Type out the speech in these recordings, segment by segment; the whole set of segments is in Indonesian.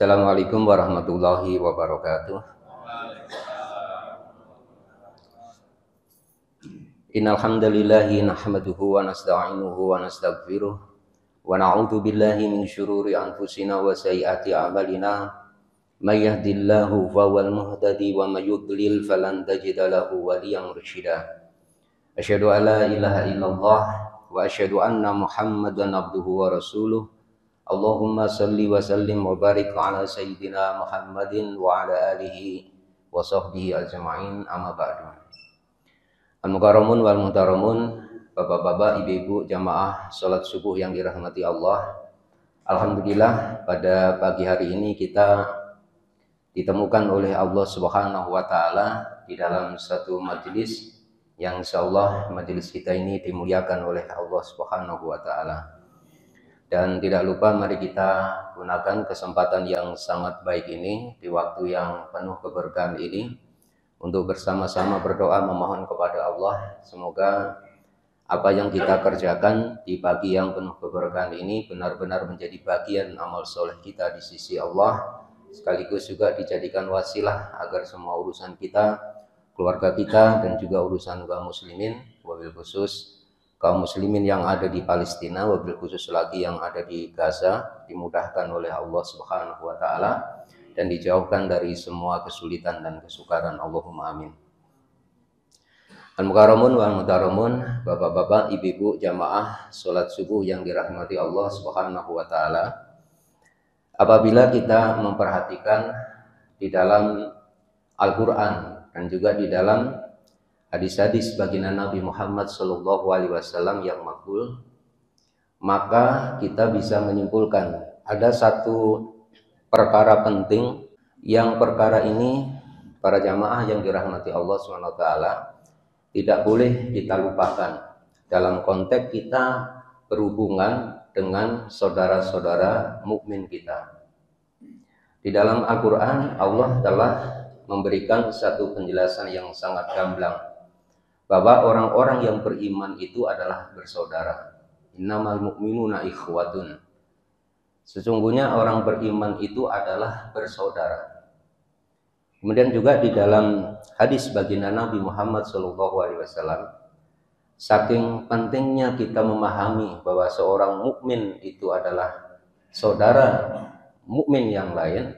Assalamualaikum warahmatullahi wabarakatuh. Innal hamdalillahi nahmaduhu wa nasta'inuhu wa nastaghfiruh wa na'udzu billahi min syururi anfusina wa sayyiati a'malina. May yahdihillahu fahuwal muhtadi wa may yudlil falan tajida lahu waliyyan mursyida. Asyhadu an la ilaha illallah wa asyhadu anna Muhammadan abduhu wa rasuluh. Allahumma salli wa sallim wa barik ala sayyidina Muhammadin wa ala alihi wa sahbihi ajma'in, amma ba'du. Al-mukarramun wal muhtaramun, bapak-bapak, ibu-ibu, jamaah salat subuh yang dirahmati Allah. Alhamdulillah pada pagi hari ini kita ditemukan oleh Allah Subhanahu wa taala di dalam satu majelis yang insyaallah majelis kita ini dimuliakan oleh Allah Subhanahu wa taala. Dan tidak lupa mari kita gunakan kesempatan yang sangat baik ini di waktu yang penuh keberkahan ini untuk bersama-sama berdoa memohon kepada Allah semoga apa yang kita kerjakan di pagi yang penuh keberkahan ini benar-benar menjadi bagian amal soleh kita di sisi Allah, sekaligus juga dijadikan wasilah agar semua urusan kita, keluarga kita, dan juga urusan kaum muslimin, wabil khusus kaum muslimin yang ada di Palestina, wabil khusus lagi yang ada di Gaza, dimudahkan oleh Allah Subhanahu wa taala dan dijauhkan dari semua kesulitan dan kesukaran. Allahumma amin. Al-mukarramun wal muhtaramun, bapak-bapak, ibu-ibu, jamaah salat subuh yang dirahmati Allah Subhanahu wa taala. Apabila kita memperhatikan di dalam Al-Qur'an dan juga di dalam hadis-hadis baginda Nabi Muhammad SAW yang makbul, maka kita bisa menyimpulkan ada satu perkara penting yang perkara ini para jamaah yang dirahmati Allah SWT tidak boleh kita lupakan dalam konteks kita berhubungan dengan saudara-saudara mukmin kita. Di dalam Al-Quran Allah telah memberikan satu penjelasan yang sangat gamblang bahwa orang-orang yang beriman itu adalah bersaudara. Innamal mu'minuna ikhwatun. Sesungguhnya orang beriman itu adalah bersaudara. Kemudian juga di dalam hadis baginda Nabi Muhammad SAW, saking pentingnya kita memahami bahwa seorang mukmin itu adalah saudara mukmin yang lain,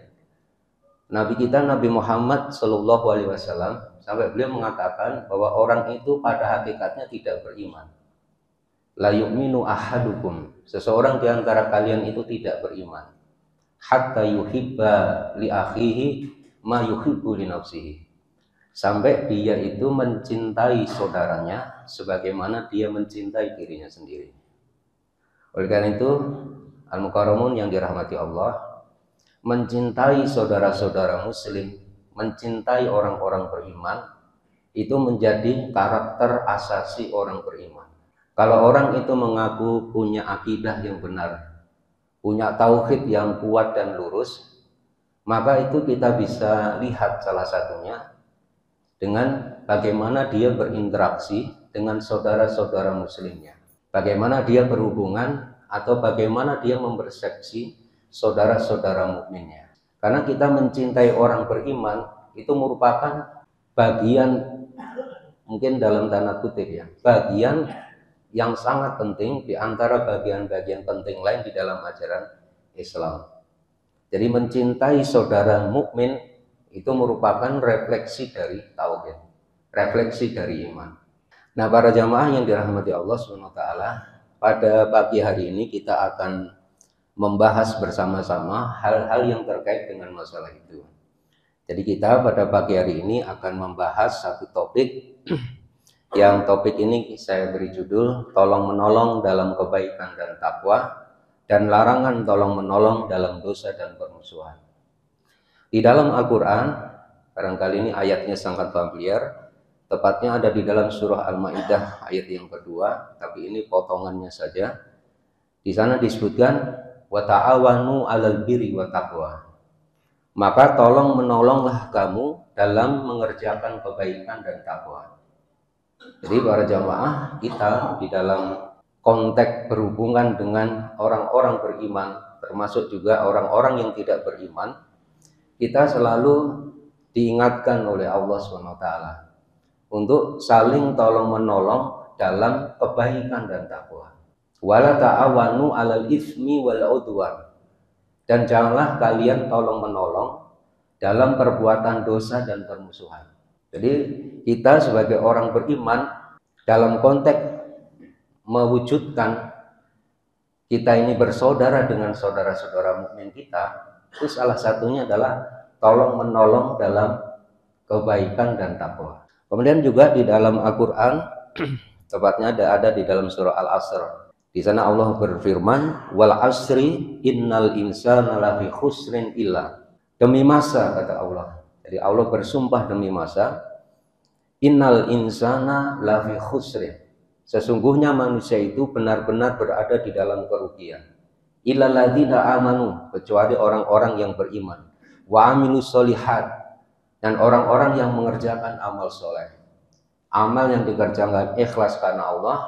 Nabi kita Nabi Muhammad SAW sampai beliau mengatakan bahwa orang itu pada hakikatnya tidak beriman. La yu'minu ahadukum, seseorang di antara kalian itu tidak beriman hatta yuhibba li akhihi ma yuhibbu li nafsihi, sampai dia itu mencintai saudaranya sebagaimana dia mencintai dirinya sendiri. Oleh karena itu, al-mukarramun yang dirahmati Allah, mencintai saudara-saudara muslim, mencintai orang-orang beriman itu menjadi karakter asasi orang beriman. Kalau orang itu mengaku punya akidah yang benar, punya tauhid yang kuat dan lurus, maka itu kita bisa lihat salah satunya dengan bagaimana dia berinteraksi dengan saudara-saudara muslimnya, bagaimana dia berhubungan atau bagaimana dia mempersepsi saudara-saudara mukminnya. Karena kita mencintai orang beriman itu merupakan bagian, mungkin dalam tanda kutip ya, bagian yang sangat penting di antara bagian-bagian penting lain di dalam ajaran Islam. Jadi mencintai saudara mukmin itu merupakan refleksi dari tauhid, refleksi dari iman. Nah, para jamaah yang dirahmati Allah SWT, pada pagi hari ini kita akan membahas bersama-sama hal-hal yang terkait dengan masalah itu. Jadi kita pada pagi hari ini akan membahas satu topik yang topik ini saya beri judul tolong menolong dalam kebaikan dan takwa dan larangan tolong menolong dalam dosa dan permusuhan. Di dalam Al-Quran, barangkali ini ayatnya sangat familiar, tepatnya ada di dalam surah Al-Maidah ayat yang kedua, tapi ini potongannya saja. Di sana disebutkan wa ta'awanu 'alal birri wa taqwa. Maka tolong menolonglah kamu dalam mengerjakan kebaikan dan takwa. Jadi para jamaah kita di dalam konteks berhubungan dengan orang-orang beriman, termasuk juga orang-orang yang tidak beriman, kita selalu diingatkan oleh Allah SWT untuk saling tolong-menolong dalam kebaikan dan takwa. Wala ta'awanu 'alal itsmi wal 'udwan. Dan janganlah kalian tolong-menolong dalam perbuatan dosa dan permusuhan. Jadi kita sebagai orang beriman dalam konteks mewujudkan kita ini bersaudara dengan saudara-saudara mukmin kita, itu salah satunya adalah tolong-menolong dalam kebaikan dan takwa. Kemudian juga di dalam Al-Quran, tepatnya ada di dalam surah Al-Asr. Di sana Allah berfirman, wal asri innal insana lafi khusrin illa. Demi masa, kata Allah. Jadi Allah bersumpah demi masa. Innal insana lafi khusrin. Sesungguhnya manusia itu benar-benar berada di dalam kerugian. Illa ladzina amanu, kecuali orang-orang yang beriman. Wa amilus solihat, dan orang-orang yang mengerjakan amal soleh. Amal yang dikerjakan ikhlas karena Allah,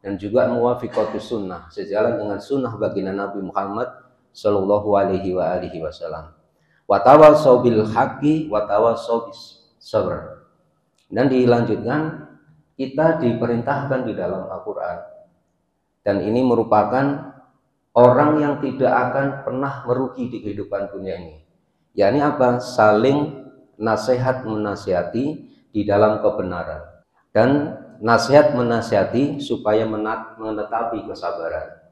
dan juga muwafiqatus sunnah, sejalan dengan sunnah baginda Nabi Muhammad sallallahu alaihi wasallam. Wa tawassaw bil haqqi wa tawassaw bis sabr. Dan dilanjutkan, kita diperintahkan di dalam Al-Quran, dan ini merupakan orang yang tidak akan pernah merugi di kehidupan dunia ini. Yakni apa? Saling nasihat menasihati di dalam kebenaran, dan nasihat menasihati supaya menetapi kesabaran.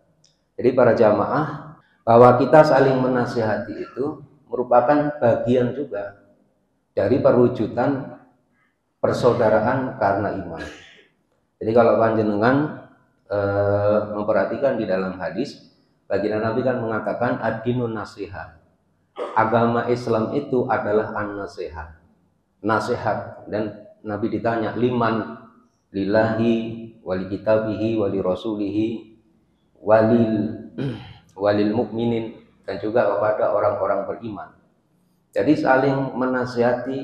Jadi para jamaah, bahwa kita saling menasihati itu merupakan bagian juga dari perwujudan persaudaraan karena iman. Jadi kalau panjenengan memperhatikan di dalam hadis, baginda Nabi kan mengatakan ad-dinun nasihat. Agama Islam itu adalah an-nasihat, nasihat. Dan Nabi ditanya, liman? Lillahi wali kitabihi wali rasulihi walil mukminin, dan juga kepada orang-orang beriman. Jadi saling menasihati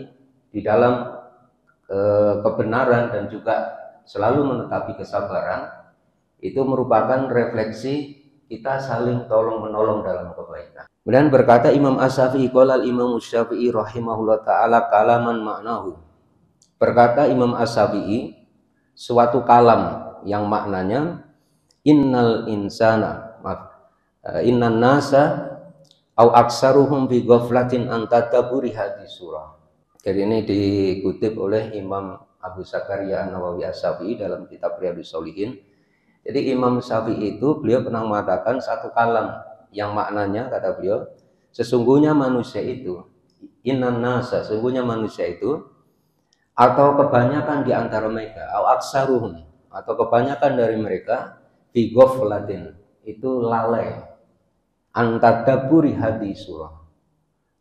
di dalam kebenaran dan juga selalu menetapi kesabaran, itu merupakan refleksi kita saling tolong-menolong dalam kebaikan. Kemudian berkata Imam As-Syafi'i, qala Imam Asy-Syafi'i rahimahullah ta'ala kalaman maknahu. Berkata Imam As-Syafi'i suatu kalam yang maknanya innal insana, innan nasa au aksaruhum bi ghaflatin an tadabburi hadis surah. Jadi ini dikutip oleh Imam Abu Zakaria An-Nawawi As-Syafi'i dalam kitab Riyadhus Shalihin. Jadi Imam Syafi'i itu beliau pernah mengatakan satu kalam yang maknanya, kata beliau, sesungguhnya manusia itu, innan nasa, sesungguhnya manusia itu, atau kebanyakan di antara mereka, au aksaruhum, atau kebanyakan dari mereka, fi ghaflatin, itu lalai, antadaburi hadis surah,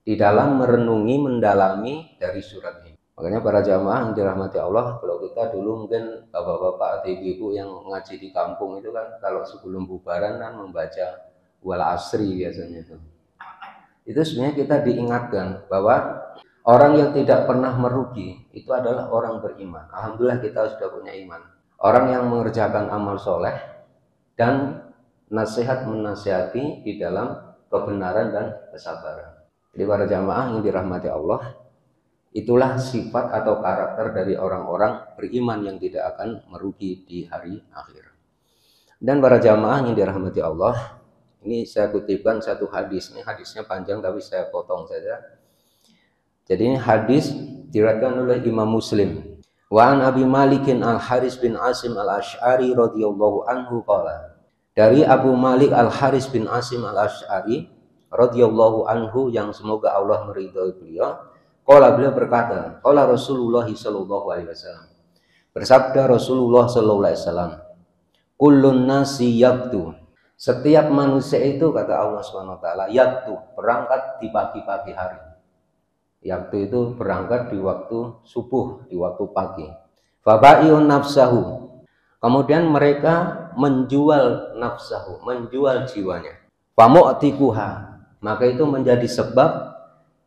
di dalam merenungi, mendalami dari surat ini. Makanya para jamaah yang dirahmati Allah, kalau kita dulu mungkin bapak-bapak atau ibu-ibu yang ngaji di kampung itu kan, kalau sebelum bubaran kan membaca wal asri biasanya itu. Itu sebenarnya kita diingatkan bahwa orang yang tidak pernah merugi itu adalah orang beriman. Alhamdulillah kita sudah punya iman. Orang yang mengerjakan amal soleh dan nasihat menasihati di dalam kebenaran dan kesabaran. Jadi para jamaah yang dirahmati Allah, itulah sifat atau karakter dari orang-orang beriman yang tidak akan merugi di hari akhir. Dan para jamaah yang dirahmati Allah, ini saya kutipkan satu hadis. Ini hadisnya panjang tapi saya potong saja. Jadi ini hadis diriwayatkan oleh Imam Muslim. Wa an Abi Malikin Al-Haris bin Asim Al-Asy'ari radhiyallahu anhu qala. Dari Abu Malik Al-Haris bin Asim Al-Asy'ari radhiyallahu anhu, yang semoga Allah meridhai beliau, qala, beliau berkata, qala Rasulullah sallallahu alaihi wasallam. Bersabda Rasulullah sallallahu alaihi wasallam, kullun nasi yaqtu. Setiap manusia itu, kata Allah Subhanahu wa taala, yaqtu, berangkat di pagi-pagi hari. Yaqtu itu berangkat di waktu subuh, di waktu pagi. Fabai'un nafsahu. Kemudian mereka menjual nafsahu, menjual jiwanya. Famu'tikuha, maka itu menjadi sebab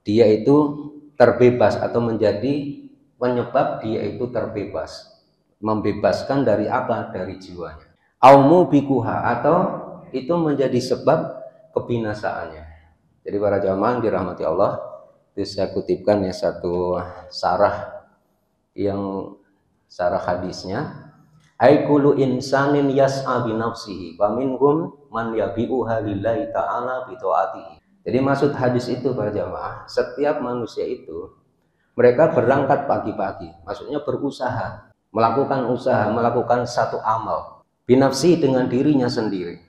dia itu terbebas, atau menjadi penyebab dia itu terbebas, membebaskan dari apa? Dari jiwanya. aumu bikuha, atau itu menjadi sebab kebinasaannya. Jadi para jamaah dirahmati Allah, itu saya kutipkan ya satu sarah hadisnya. Ai kullu insanin yas'a bi nafsihi wa minhum man yabi'uha lillahi ta'ala bi ta'atihi. Jadi maksud hadis itu para jamaah, setiap manusia itu mereka berangkat pagi-pagi, maksudnya berusaha, melakukan satu amal binafsi, dengan dirinya sendiri.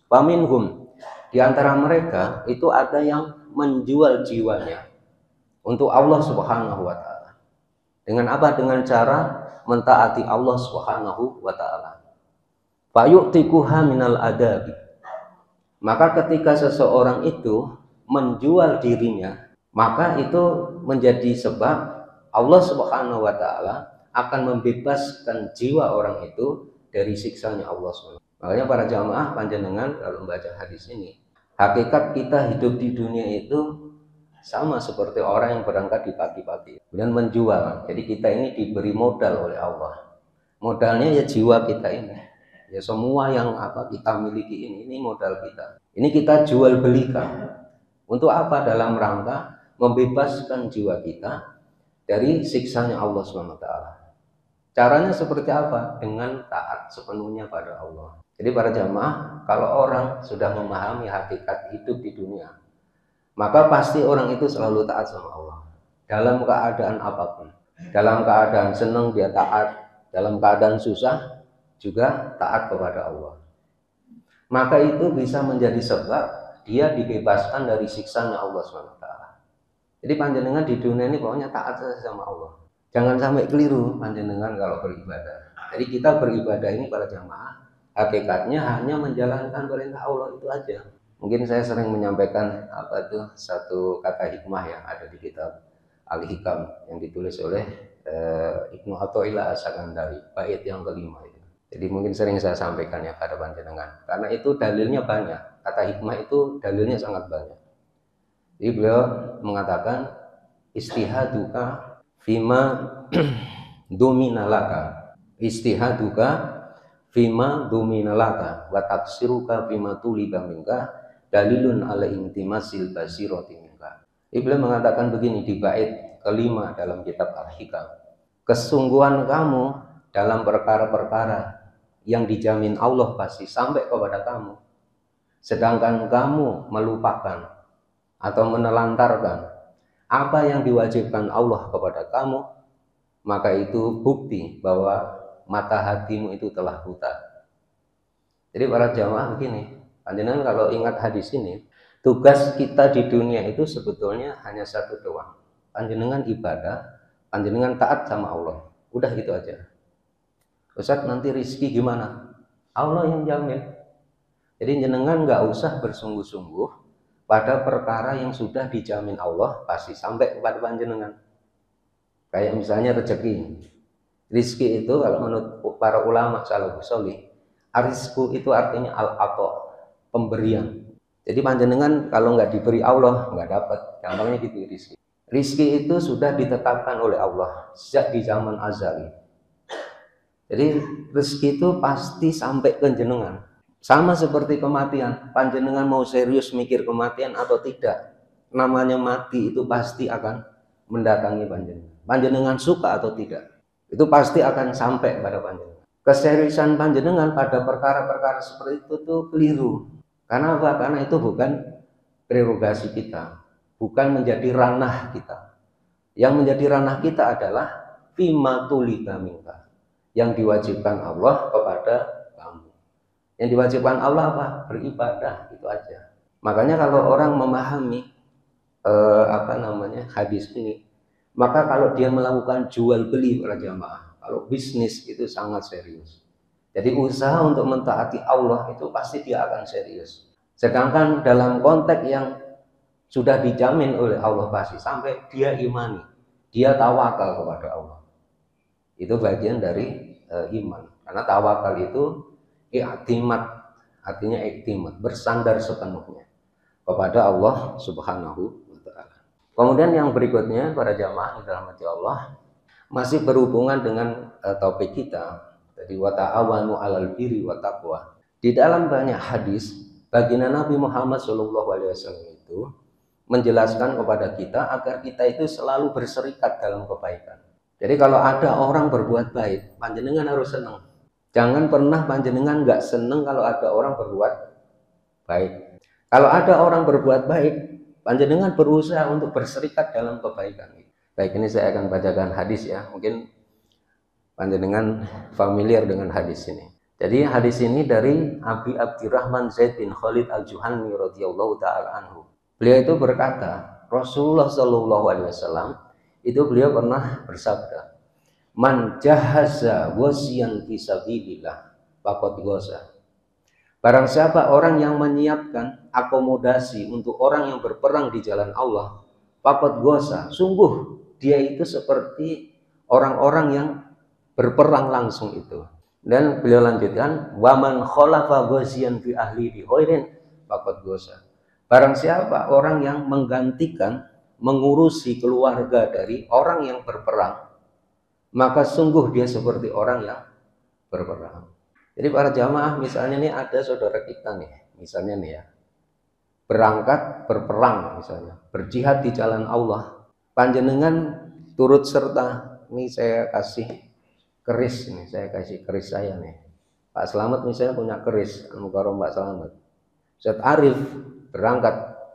Faminhum, di antara mereka itu ada yang menjual jiwanya untuk Allah Subhanahu wa taala. Dengan apa? Dengan cara mentaati Allah Subhanahu wa taala. Fa yu'tikuha minal adabi. Maka ketika seseorang itu menjual dirinya, maka itu menjadi sebab Allah Subhanahu wa taala akan membebaskan jiwa orang itu dari siksanya Allah SWT. Makanya para jamaah panjenengan kalau membaca hadis ini, hakikat kita hidup di dunia itu sama seperti orang yang berangkat di pagi-pagi dan menjual. Jadi kita ini diberi modal oleh Allah. Modalnya ya jiwa kita ini. Ya semua yang kita miliki ini modal kita. Ini kita jual belikan. Untuk apa? Dalam rangka membebaskan jiwa kita dari siksanya Allah SWT. Caranya seperti apa? Dengan taat sepenuhnya pada Allah. Jadi para jamaah, kalau orang sudah memahami hakikat hidup di dunia, maka pasti orang itu selalu taat sama Allah. Dalam keadaan apapun. Dalam keadaan senang dia taat, dalam keadaan susah juga taat kepada Allah. Maka itu bisa menjadi sebab dia dibebaskan dari siksanya Allah SWT. Jadi panjenengan di dunia ini pokoknya taat saja sama Allah. Jangan sampai keliru panjenengan kalau beribadah. Jadi kita beribadah ini para jamaah, hakikatnya hanya menjalankan perintah Allah itu aja. Mungkin saya sering menyampaikan satu kata hikmah yang ada di kitab Al-Hikam yang ditulis oleh Ibnu Athaillah As-Sakandari, bait yang kelima itu. Jadi mungkin sering saya sampaikan ya pada panjenengan, karena itu dalilnya banyak. Kata hikmah itu dalilnya sangat banyak. Jadi beliau mengatakan istihaduka fima dominalaka, istihaduka fima dominalaka wa taksiruka fima tuliba minka dalilun ala intimasil basirati minka. Beliau mengatakan begini di bait kelima dalam kitab Al-Hikam. Kesungguhan kamu dalam perkara-perkara yang dijamin Allah pasti sampai kepada kamu, sedangkan kamu melupakan atau menelantarkan apa yang diwajibkan Allah kepada kamu, maka itu bukti bahwa mata hatimu itu telah buta. Jadi para jamaah begini, panjenengan kalau ingat hadis ini, tugas kita di dunia itu sebetulnya hanya satu doang. Panjenengan ibadah, panjenengan taat sama Allah. Udah gitu aja. Ustaz, nanti rizki gimana? Allah yang jamin. Jadi jenengan nggak usah bersungguh-sungguh pada perkara yang sudah dijamin Allah pasti sampai kepada panjenengan. Kayak misalnya rezeki. Rizki itu kalau menurut para ulama salafus sholih, arizku itu artinya al-ato, pemberian. Jadi panjenengan kalau nggak diberi Allah nggak dapat. Gampangnya gitu rizki. Rizki itu sudah ditetapkan oleh Allah sejak di zaman azali. Jadi rezeki itu pasti sampai ke jenengan. Sama seperti kematian, panjenengan mau serius mikir kematian atau tidak, namanya mati itu pasti akan mendatangi panjenengan. Panjenengan suka atau tidak, itu pasti akan sampai pada panjenengan. Keseriusan panjenengan pada perkara-perkara seperti itu tuh keliru. Karena apa? Karena itu bukan prerogasi kita, bukan menjadi ranah kita. Yang menjadi ranah kita adalah fima tulika minka, yang diwajibkan Allah kepada kamu. Yang diwajibkan Allah apa? Beribadah, itu aja. Makanya kalau orang memahami hadis ini, maka kalau dia melakukan jual beli para jamaah, kalau bisnis itu sangat serius. Jadi usaha untuk mentaati Allah itu pasti dia akan serius. Sedangkan dalam konteks yang sudah dijamin oleh Allah pasti sampai dia imani, dia tawakal kepada Allah. Itu bagian dari iman. Karena tawakal itu i'timad, artinya i'timad, bersandar sepenuhnya kepada Allah Subhanahu wa taala. Kemudian yang berikutnya para jamaah yang dirahmati Allah, masih berhubungan dengan topik kita Jadi wa ta'awanu 'alal birri wa taqwa. Di dalam banyak hadis, baginda Nabi Muhammad SAW itu menjelaskan kepada kita agar kita itu selalu berserikat dalam kebaikan. Jadi kalau ada orang berbuat baik, panjenengan harus senang. Jangan pernah panjenengan nggak senang kalau ada orang berbuat baik. Kalau ada orang berbuat baik, panjenengan berusaha untuk berserikat dalam kebaikan. Baik, ini saya akan bacakan hadis ya. Mungkin panjenengan familiar dengan hadis ini. Jadi hadis ini dari Abi Abdurrahman Zaid bin Khalid Al-Juhani radhiyallahu taala anhu. Beliau itu berkata, Rasulullah sallallahu alaihi wasallam itu beliau pernah bersabda, "Man jahaza wasiyan fi sabilillah faqad ghaza." Barang siapa orang yang menyiapkan akomodasi untuk orang yang berperang di jalan Allah, faqad ghaza, sungguh dia itu seperti orang-orang yang berperang langsung itu. Dan beliau lanjutkan, "Waman khalafa ghaziyan fi ahli bi khairin faqad ghaza." Barang siapa orang yang menggantikan mengurusi keluarga dari orang yang berperang, maka sungguh dia seperti orang yang berperang. Jadi para jamaah, misalnya nih ada saudara kita nih, misalnya nih ya, berangkat berperang misalnya, berjihad di jalan Allah, panjenengan turut serta, ini saya kasih keris nih, saya kasih keris saya nih, Pak Slamet misalnya punya keris, Al-Mukarram Pak Slamet, Ustaz Arif berangkat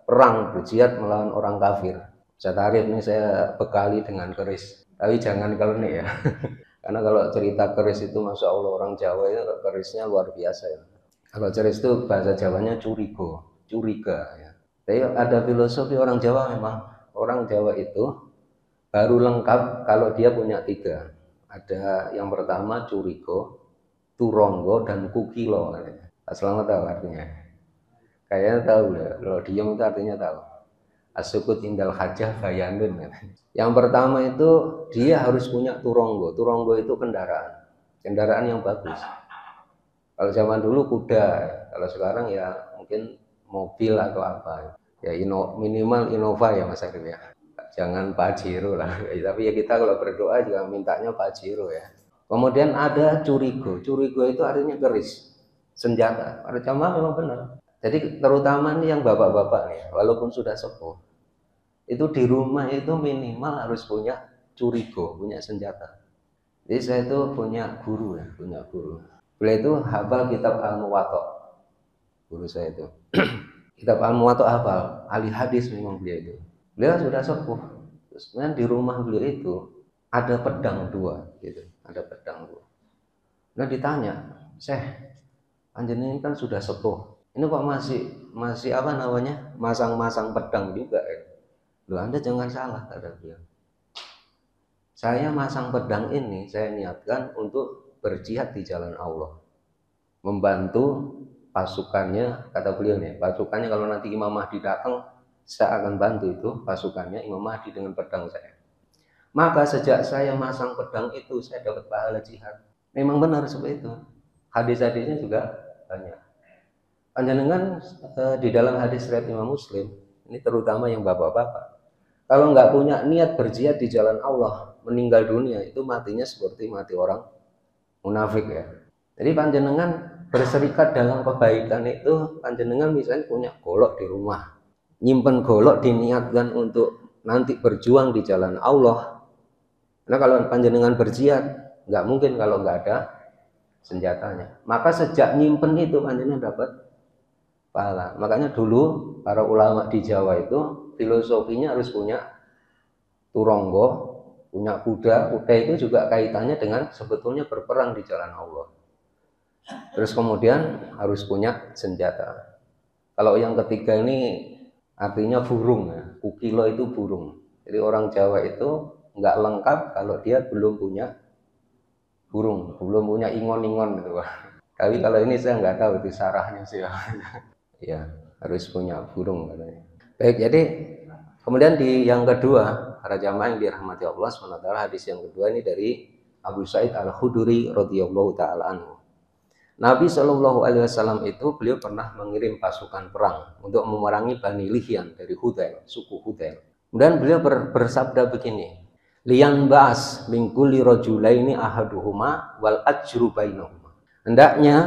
perang berjihad melawan orang kafir, Ustaz Arif ini saya bekali dengan keris, tapi jangan kalau nih ya. Karena kalau cerita keris itu Masya Allah, orang Jawa itu kerisnya luar biasa ya. Kalau keris itu bahasa Jawanya curigo, curiga ya. Tapi ada filosofi orang Jawa, memang orang Jawa itu baru lengkap kalau dia punya tiga. Ada yang pertama curigo, turonggo, dan kukilo. Selamat tahu artinya. Kayaknya tahu ya, kalau diam itu artinya tahu. Asukut indal hajah bayandun. Yang pertama itu dia harus punya turonggo. Turonggo itu kendaraan yang bagus. Kalau zaman dulu kuda, kalau sekarang ya mungkin mobil atau apa. Ya minimal Innova ya Mas Arif ya. Jangan Pajero lah. Tapi ya kita kalau berdoa juga mintanya Pajero ya. Kemudian ada curigo. Curigo itu artinya keris, senjata. Para jamaah memang benar. Jadi terutama nih yang bapak-bapak nih, walaupun sudah sepuh, itu di rumah itu minimal harus punya curigo, punya senjata. Jadi saya itu punya guru ya, punya guru. Beliau itu hafal kitab Al-Muwatta. Guru saya itu. Kitab Al-Muwatta hafal, ahli hadis memang beliau itu. Beliau sudah sepuh. Terus kemudian di rumah beliau itu ada pedang dua, gitu. Ada pedang dua. Nah ditanya, "Syekh, panjenengan kan sudah sepuh. Ini kok masih apa namanya? Masang-masang pedang juga ya?" Loh, Anda jangan salah, kata beliau. Saya masang pedang ini, saya niatkan untuk berjihad di jalan Allah. Membantu pasukannya, kata beliau nih, pasukannya kalau nanti Imam Mahdi datang, saya akan bantu itu pasukannya Imam Mahdi dengan pedang saya. Maka sejak saya masang pedang itu, saya dapat pahala jihad. Memang benar seperti itu. Hadis-hadisnya juga banyak. Panjenengan di dalam hadis riwayat Imam Muslim, ini terutama yang bapak-bapak, kalau nggak punya niat berjihad di jalan Allah, meninggal dunia itu matinya seperti mati orang munafik ya. Jadi panjenengan berserikat dalam kebaikan itu, panjenengan misalnya punya golok di rumah, nyimpen golok diniatkan untuk nanti berjuang di jalan Allah. Nah kalau panjenengan berjihad, nggak mungkin kalau nggak ada senjatanya. Maka sejak nyimpen itu panjenengan dapat pahala. Makanya dulu para ulama di Jawa itu filosofinya harus punya turonggo, punya kuda. Kuda itu juga kaitannya dengan sebetulnya berperang di jalan Allah. Terus kemudian harus punya senjata. Kalau yang ketiga ini artinya burung ya. Kukilo itu burung. Jadi orang Jawa itu nggak lengkap kalau dia belum punya burung, belum punya ingon-ingon gitu. Tapi kalau ini saya nggak tahu itu sarahnya sih ya. Ya, harus punya burung katanya. Baik, jadi kemudian di yang kedua, para jamaah yang dirahmati Allah SWT, hadis yang kedua ini dari Abu Sa'id Al-Khudri radhiyallahu taala anhu. Nabi Shallallahu alaihi wasallam itu beliau pernah mengirim pasukan perang untuk memerangi Bani Lihyan dari Hudail, suku Hudail. Kemudian beliau bersabda begini, liyan ba'as min kulli rajulaini ahaduhuma wal ajru bainahuma. Hendaknya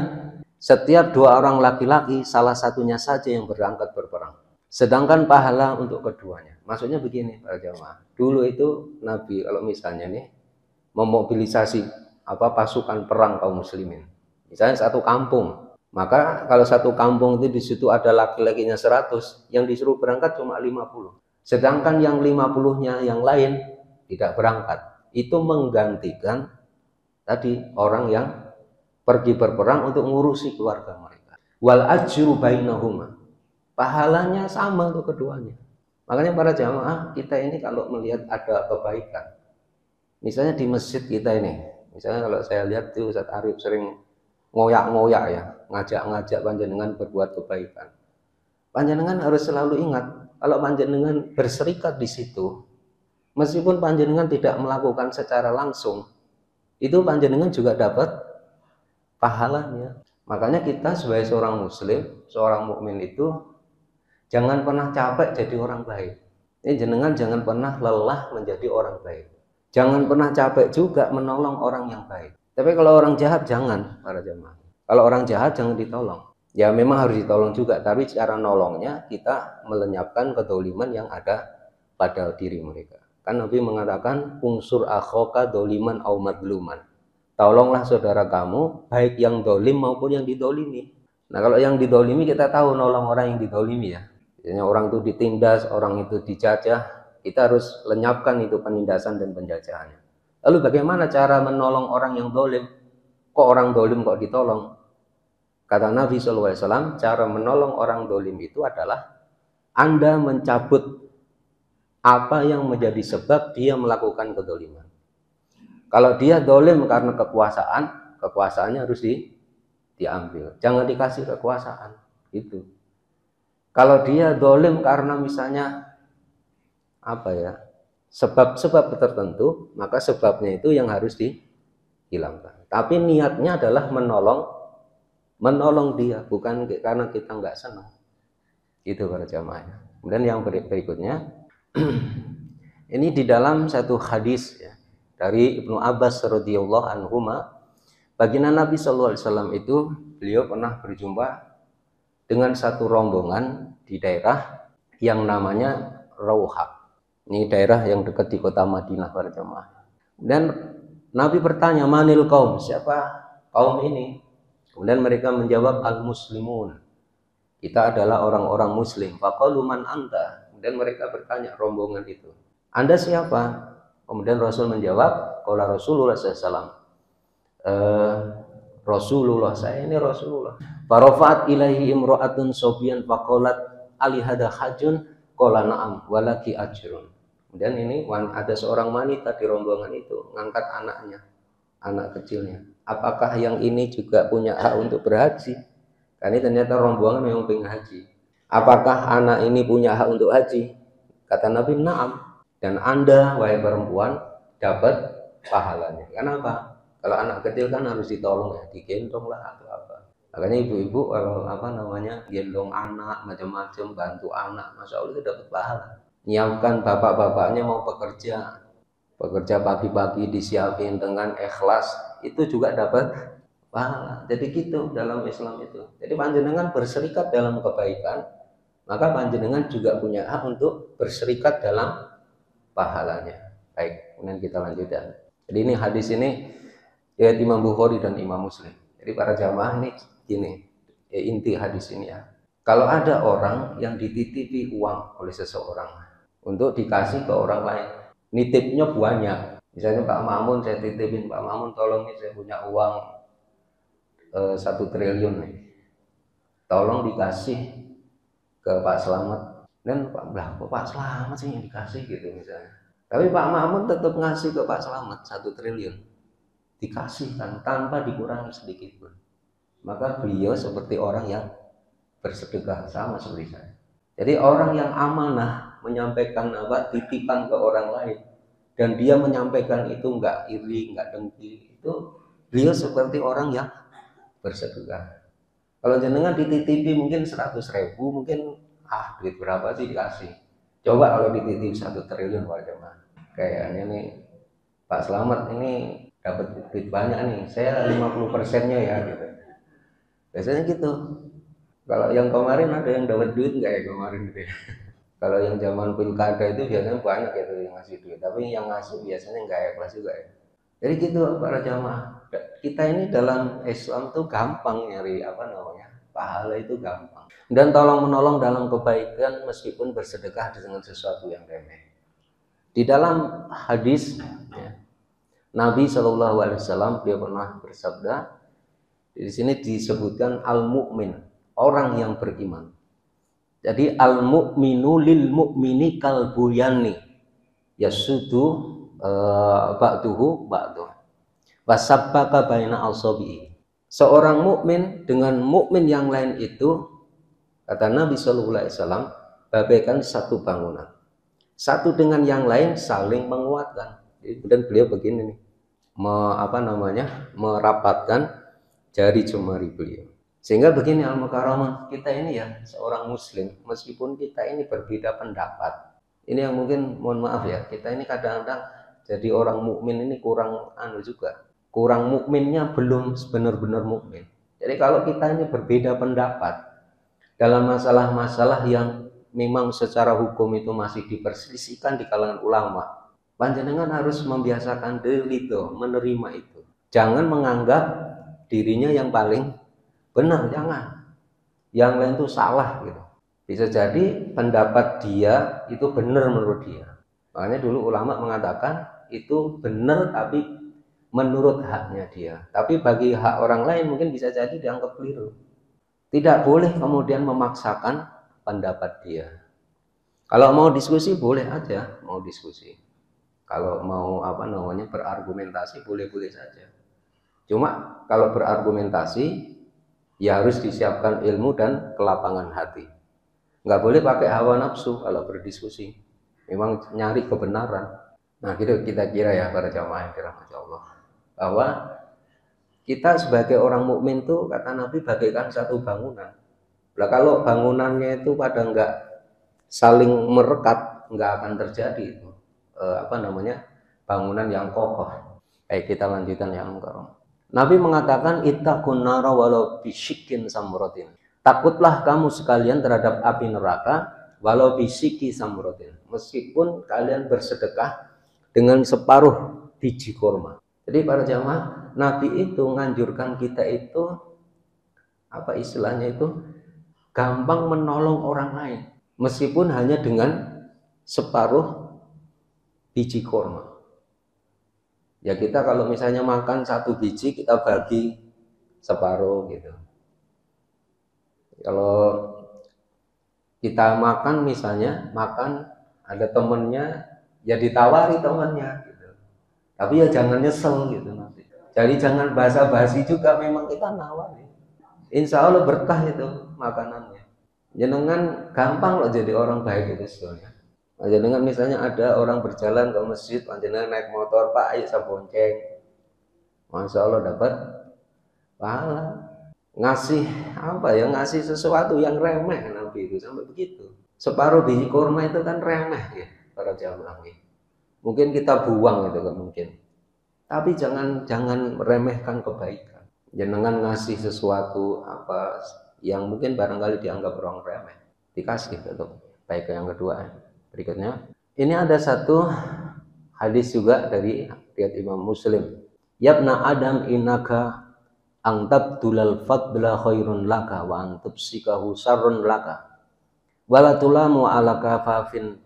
setiap dua orang laki-laki salah satunya saja yang berangkat berperang, sedangkan pahala untuk keduanya. Maksudnya begini para jamaah, dulu itu Nabi kalau misalnya nih memobilisasi pasukan perang kaum muslimin, misalnya satu kampung, maka kalau satu kampung itu di situ ada laki-lakinya 100, yang disuruh berangkat cuma 50, sedangkan yang 50-nya yang lain tidak berangkat. Itu menggantikan tadi orang yang pergi berperang untuk ngurusi keluarga mereka. Wal ajru bainahuma, pahalanya sama untuk keduanya. Makanya para jamaah kita ini kalau melihat ada kebaikan, misalnya di masjid kita ini, misalnya kalau saya lihat tuh Ustaz Arif sering ngoyak-ngoyak ya, ngajak-ngajak panjenengan berbuat kebaikan. Panjenengan harus selalu ingat, kalau panjenengan berserikat di situ, meskipun panjenengan tidak melakukan secara langsung, itu panjenengan juga dapat pahalanya. Makanya kita sebagai seorang muslim, seorang mukmin itu jangan pernah capek jadi orang baik. Ini jenengan jangan pernah lelah menjadi orang baik. Jangan pernah capek juga menolong orang yang baik. Tapi kalau orang jahat jangan, para jemaah. Kalau orang jahat jangan ditolong. Ya memang harus ditolong juga, tapi cara nolongnya kita melenyapkan kedoliman yang ada pada diri mereka. Kan Nabi mengatakan unsur akhoka doliman au madluman. Tolonglah saudara kamu, baik yang dolim maupun yang didolimi. Nah kalau yang didolimi kita tahu nolong orang yang didolimi ya. Misalnya orang itu ditindas, orang itu dijajah, kita harus lenyapkan itu penindasan dan penjajahannya. Lalu bagaimana cara menolong orang yang dolim? Kok orang dolim kok ditolong? Kata Nabi SAW, cara menolong orang dolim itu adalah Anda mencabut apa yang menjadi sebab dia melakukan kedoliman. Kalau dia dolim karena kekuasaan, kekuasaannya harus diambil. Jangan dikasih kekuasaan. Itu. Kalau dia dolim karena misalnya sebab-sebab tertentu, maka sebabnya itu yang harus dihilangkan. Tapi niatnya adalah menolong dia, bukan karena kita nggak senang. Itu para jamaahnya. Kemudian yang berikutnya, ini di dalam satu hadis ya, dari Ibnu Abbas radhiyallahu anhuma, baginda Nabi sallallahu alaihi wasallam itu beliau pernah berjumpa dengan satu rombongan di daerah yang namanya Rauha. Ini daerah yang dekat di kota Madinah para jemaah. Dan Nabi bertanya, "Manil kaum?" Siapa kaum ini? Kemudian mereka menjawab, "Al-muslimun." Kita adalah orang-orang muslim. Faqalu man anta? Kemudian mereka bertanya rombongan itu, "Anda siapa?" Kemudian Rasul menjawab, qala Rasulullah SAW, Rasulullah, saya ini Rasulullah. Farafat ilaihi imra'atun sobian faqalat ali hada hajun qala na'am walaki ajrun. Kemudian ini ada seorang wanita di rombongan itu ngangkat anaknya, anak kecilnya. Apakah yang ini juga punya hak untuk berhaji? Karena ternyata rombongan memang pengen haji. Apakah anak ini punya hak untuk haji? Kata Nabi, na'am. Dan Anda, wahai perempuan, dapat pahalanya. Kenapa? Kalau anak kecil kan harus ditolong ya, digendong lah atau apa. Makanya ibu-ibu kalau gendong anak, macam-macam, bantu anak, masya Allah itu dapat pahala. Nyiapkan bapak-bapaknya mau bekerja pagi-pagi disiapin dengan ikhlas, itu juga dapat pahala. Jadi gitu dalam Islam itu. Jadi panjenengan berserikat dalam kebaikan, maka panjenengan juga punya hak untuk berserikat dalam pahalanya. Baik, kemudian kita lanjutkan. Jadi ini hadis ini ya Imam Bukhari dan Imam Muslim. Jadi para jamaah ini gini, inti hadis ini ya. Kalau ada orang yang dititipi uang oleh seseorang untuk dikasih ke orang lain, nitipnya banyak. Misalnya Pak Mamun, saya titipin Pak Mamun, tolong nih saya punya uang 1 triliun nih. Tolong dikasih ke Pak Slamet. Dan Pak Slamet sih yang dikasih gitu misalnya. Tapi Pak Mamun tetap ngasih ke Pak Slamet 1 triliun. Dikasihkan tanpa dikurangi sedikit pun. Maka beliau seperti orang yang bersedekah, sama seperti saya. Jadi orang yang amanah menyampaikan titipan ke orang lain dan dia menyampaikan itu enggak iri, enggak dengki, itu beliau seperti orang yang bersedekah. Kalau jenengan dititipi mungkin 100.000, mungkin duit berapa sih dikasih. Coba kalau dititip 1 triliun wajah, kayaknya nih Pak Slamet ini dapat duit banyak nih, saya 50%-nya ya gitu. Biasanya gitu. Kalau yang kemarin ada yang dapat duit nggak ya kemarin gitu ya. Kalau yang zaman pilkada itu biasanya banyak itu yang ngasih duit, tapi yang ngasih biasanya nggak ikhlas juga ya. Jadi gitu para jamaah. Kita ini dalam Islam tuh gampang nyari apa namanya, pahala itu gampang. Dan tolong menolong dalam kebaikan meskipun bersedekah dengan sesuatu yang remeh. Di dalam hadis ya, Nabi Shallallahu Alaihi Wasallam dia pernah bersabda, di sini disebutkan al-mu'min, orang yang beriman. Jadi al-mu'minu lil mu'mini kal bunyani yasudu ba'duhu ba'du wasabbaka baina asabihi. Seorang mukmin dengan mukmin yang lain itu, kata Nabi Shallallahu Alaihi Wasallam, bagaikan satu bangunan. Satu dengan yang lain saling menguatkan. Dan beliau begini nih, merapatkan jari jemari beliau. Sehingga begini al-mukarramah, kita ini ya seorang muslim, meskipun kita ini berbeda pendapat. Ini yang mungkin mohon maaf ya, kita ini kadang-kadang jadi orang mukmin ini kurang juga. Kurang mukminnya belum benar-benar mukmin. Jadi kalau kita ini berbeda pendapat dalam masalah-masalah yang memang secara hukum itu masih diperselisihkan di kalangan ulama, panjenengan harus membiasakan diri itu, menerima itu. Jangan menganggap dirinya yang paling benar, jangan. Yang lain itu salah gitu. Bisa jadi pendapat dia itu benar menurut dia. Makanya dulu ulama mengatakan itu benar tapi menurut haknya dia. Tapi bagi hak orang lain mungkin bisa jadi dianggap keliru. Tidak boleh kemudian memaksakan pendapat dia. Kalau mau diskusi boleh aja, mau diskusi. Kalau mau berargumentasi boleh-boleh saja. Cuma kalau berargumentasi ya harus disiapkan ilmu dan kelapangan hati. Nggak boleh pakai hawa nafsu kalau berdiskusi. Memang nyari kebenaran. Nah gitu kita kira ya para jamaah yang dirahmati Allah, bahwa kita sebagai orang mukmin tuh kata Nabi bagaikan satu bangunan. Nah kalau bangunannya itu pada nggak saling merekat, nggak akan terjadi itu bangunan yang kokoh. Kita lanjutkan yang engkau. Nabi mengatakan ittaqun nara walau bisyikkin samratin. Takutlah kamu sekalian terhadap api neraka walau bisyikki samratin. Meskipun kalian bersedekah dengan separuh biji kurma. Jadi para jamaah, Nabi itu menganjurkan kita itu gampang menolong orang lain meskipun hanya dengan separuh biji kurma. Ya kita kalau misalnya makan satu biji kita bagi separuh gitu. Kalau kita makan ada temennya ya ditawari temennya gitu. Tapi ya jangan nyesel gitu nanti. Jadi jangan basa-basi juga, memang kita nawari. Insya Allah berkah itu makanannya. Jenengan gampang loh jadi orang baik itu sebetulnya. Jenengan misalnya ada orang berjalan ke masjid, jenengan naik motor, Pak ayo saya bonceng. Masya Allah dapat pahala. Ngasih sesuatu yang remeh Nabi itu sampai begitu. Separuh biji kurma itu kan remeh ya para jamaah. Mungkin kita buang itu kan mungkin. Tapi jangan meremehkan kebaikan. Jangan ngasih sesuatu yang mungkin barangkali dianggap orang remeh. Dikasih gitu. Baik yang kedua. Berikutnya. Ini ada satu hadis juga dari riwayat Imam Muslim. Yabna Adam innaka antabdulal fadla khairun laka wa antubsikahu sarrun laka. Walatulamu alaka fafin